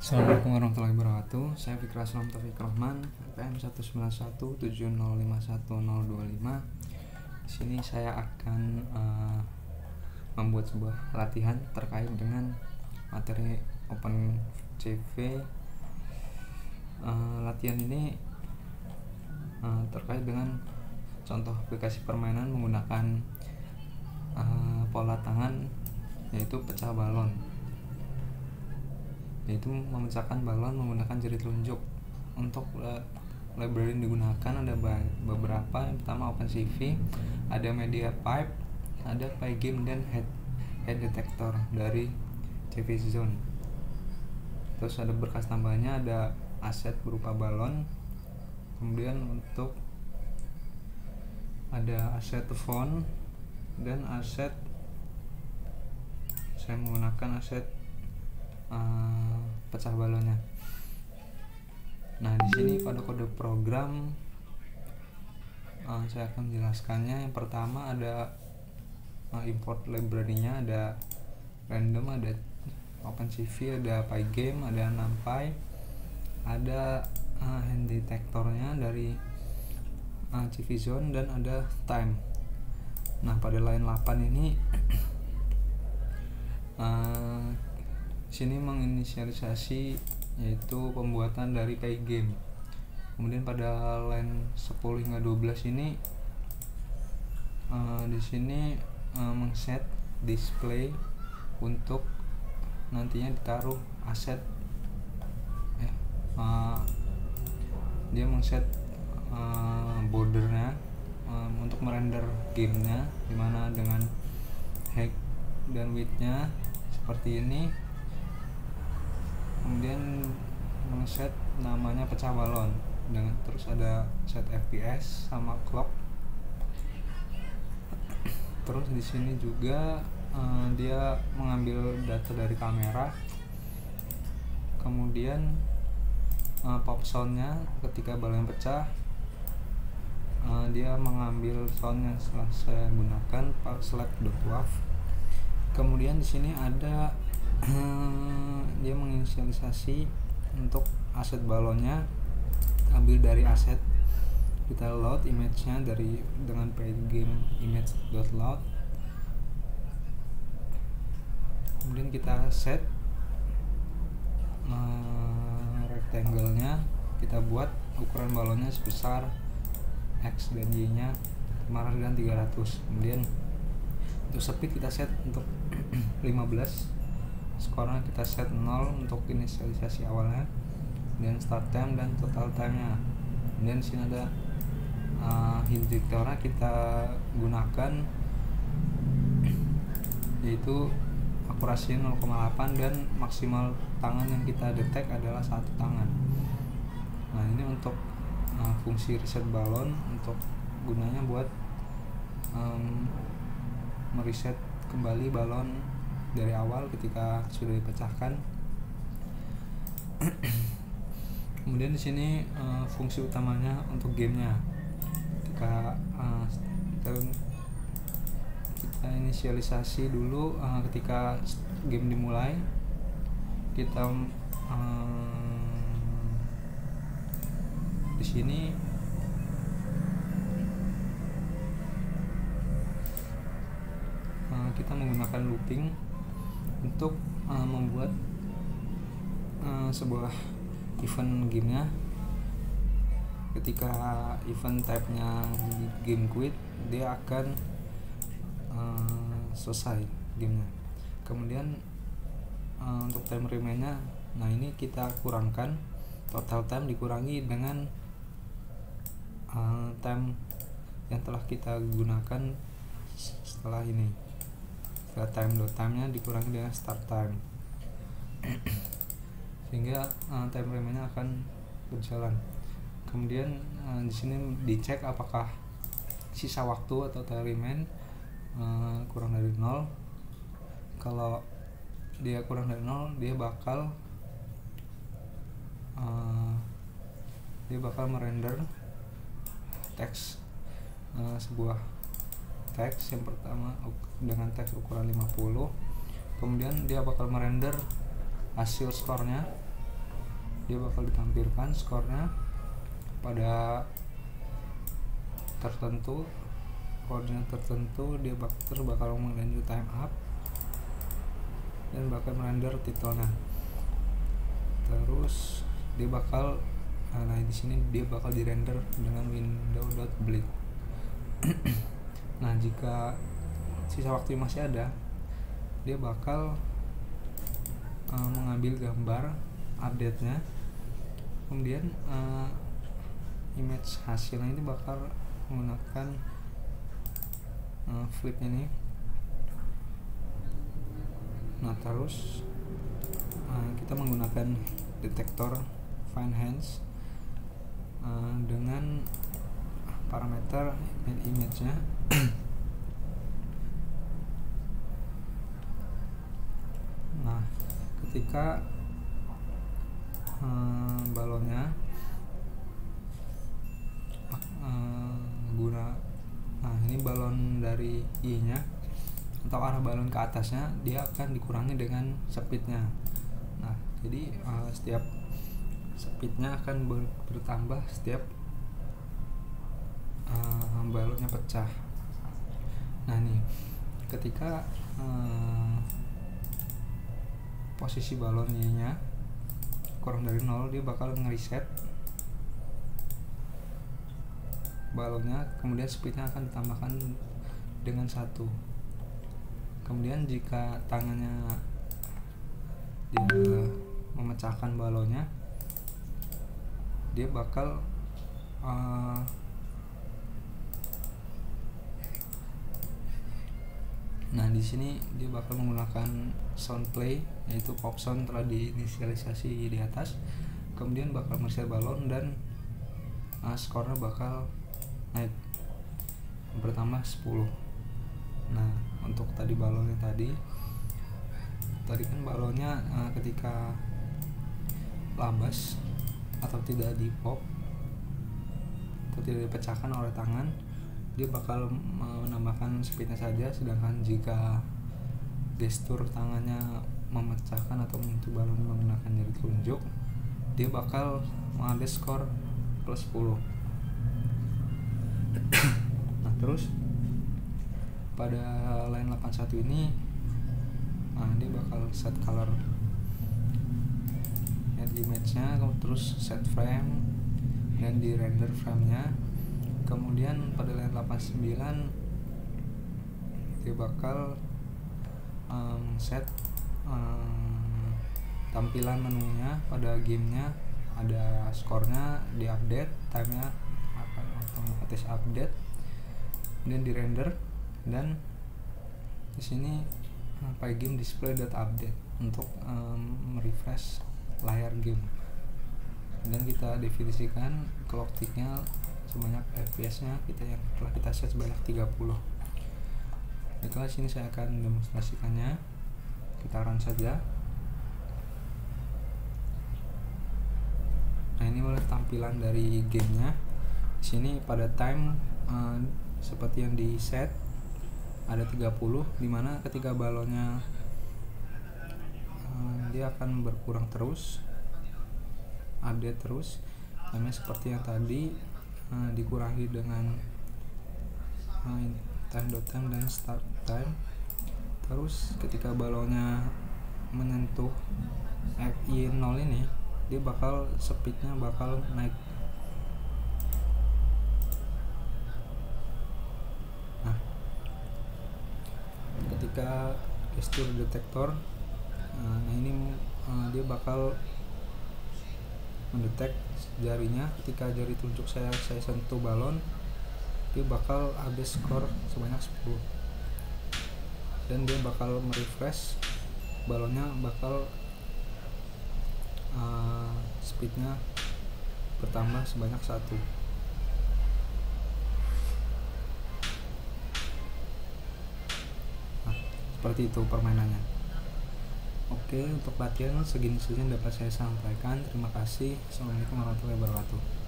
Assalamualaikum warahmatullahi wabarakatuh. Saya Fikri Aslam Taufik Rahman, PPM 19170511025. Di sini saya akan membuat sebuah latihan terkait dengan materi OpenCV. Latihan ini terkait dengan contoh aplikasi permainan menggunakan pola tangan, yaitu pecah balon, yaitu memecahkan balon menggunakan jari telunjuk. Untuk library yang digunakan ada beberapa. Yang pertama OpenCV, ada MediaPipe, ada Pygame, dan head detector dari CVZone. Terus ada berkas tambahnya, ada aset berupa balon, kemudian untuk ada aset font dan aset, saya menggunakan aset pecah balonnya. Nah, di sini pada kode program saya akan menjelaskannya. Yang pertama ada import library-nya, ada random, ada OpenCV, ada Pygame, ada NumPy, ada hand detectornya dari CVZone, dan ada time. Nah, pada line 8 ini sini menginisialisasi yaitu pembuatan dari Pygame. Kemudian pada line 10 hingga 12 ini di sini mengset display untuk nantinya ditaruh aset. Dia mengset bordernya untuk merender gamenya, dimana dengan height dan widthnya seperti ini. Kemudian men-set namanya pecah balon, dengan terus ada set FPS sama clock. Terus di sini juga dia mengambil data dari kamera, kemudian pop soundnya ketika balon pecah. Dia mengambil sound yang setelah saya gunakan slap.wav. Kemudian di sini ada dia menginisialisasi untuk aset balonnya, ambil dari aset, kita load image-nya dengan Pygame image.load. Kemudian kita set rectangle-nya, kita buat ukuran balonnya sebesar X dan Y-nya 500 dan 300. Kemudian untuk speed kita set untuk 15, skornya kita set 0 untuk inisialisasi awalnya, dan start time dan total time-nya. Kemudian di sini ada hint detector-nya kita gunakan, yaitu akurasi 0,8 dan maksimal tangan yang kita detect adalah 1 tangan. Nah, ini untuk fungsi reset balon, untuk gunanya buat mereset kembali balon dari awal ketika sudah dipecahkan. Kemudian di sini fungsi utamanya untuk gamenya, ketika kita inisialisasi dulu, ketika game dimulai kita di sini kita menggunakan looping untuk membuat sebuah event gamenya. Ketika event type-nya game quit, dia akan selesai gamenya. Kemudian untuk time remain-nya, nah ini kita kurangkan, total time dikurangi dengan time yang telah kita gunakan setelah ini. Time.time-nya dikurangi dengan start time, sehingga time remain-nya akan berjalan. Kemudian di sini dicek apakah sisa waktu atau time remain kurang dari 0. Kalau dia kurang dari 0, dia bakal merender teks, sebuah teks yang pertama dengan teks ukuran 50. Kemudian dia bakal merender hasil skornya dia bakal ditampilkan skornya pada tertentu, koordinat tertentu. Dia bakal melanjut time up dan bakal merender titelnya. Terus dia bakal di sini dia bakal dirender dengan window.bleed. Nah, jika sisa waktu masih ada, dia bakal mengambil gambar update-nya, kemudian image hasilnya ini bakal menggunakan flip ini. Nah, terus kita menggunakan detektor find hands dengan parameter image-nya. Nah, ketika balonnya nah ini balon dari I-nya atau arah balon ke atasnya, dia akan dikurangi dengan speed-nya. Nah, jadi setiap speednya akan bertambah setiap balonnya pecah. Nah, nih ketika posisi balon Y-nya kurang dari 0, dia bakal ngereset balonnya, kemudian speednya akan ditambahkan dengan 1. Kemudian jika tangannya dia memecahkan balonnya, dia bakal nah di sini dia bakal menggunakan sound play, yaitu pop sound telah diinisialisasi di atas, kemudian bakal mereset balon dan skornya bakal naik bertambah 10. Nah, untuk tadi balonnya tadi kan balonnya ketika labas atau tidak di pop atau tidak dipecahkan oleh tangan, dia bakal menambahkan speednya saja. Sedangkan jika gestur tangannya memecahkan atau menyentuh balon menggunakan jari telunjuk, dia bakal mengambil skor plus 10. Nah, terus pada line 81 ini dia bakal set color image-nya, terus set frame dan di render frame-nya. Kemudian pada line 89 dia bakal set tampilan menunya pada gamenya, ada skornya, di update time-nya akan otomatis update dan di render, dan di sini Pygame display.update untuk merefresh layar game. Dan kita definisikan clock tick-nya sebanyak FPS-nya yang telah kita set sebanyak 30. Baiklah, sini saya akan demonstrasikannya. Kita run saja. Nah, ini adalah tampilan dari gamenya. Di sini pada time seperti yang di set ada 30, dimana ketika balonnya dia akan berkurang terus, update terus, namanya seperti yang tadi dikurangi dengan time.time dan start time. Terus ketika balonnya menyentuh I0 ini, dia bakal speednya bakal naik. Nah, ketika gestur detektor, nah ini dia bakal mendetek jarinya. Ketika jari telunjuk saya sentuh balon, dia bakal habis skor sebanyak 10, dan dia bakal merefresh balonnya, bakal speednya bertambah sebanyak 1. Nah, seperti itu permainannya. Oke, untuk latihan segini saja yang dapat saya sampaikan. Terima kasih. Assalamualaikum warahmatullahi wabarakatuh.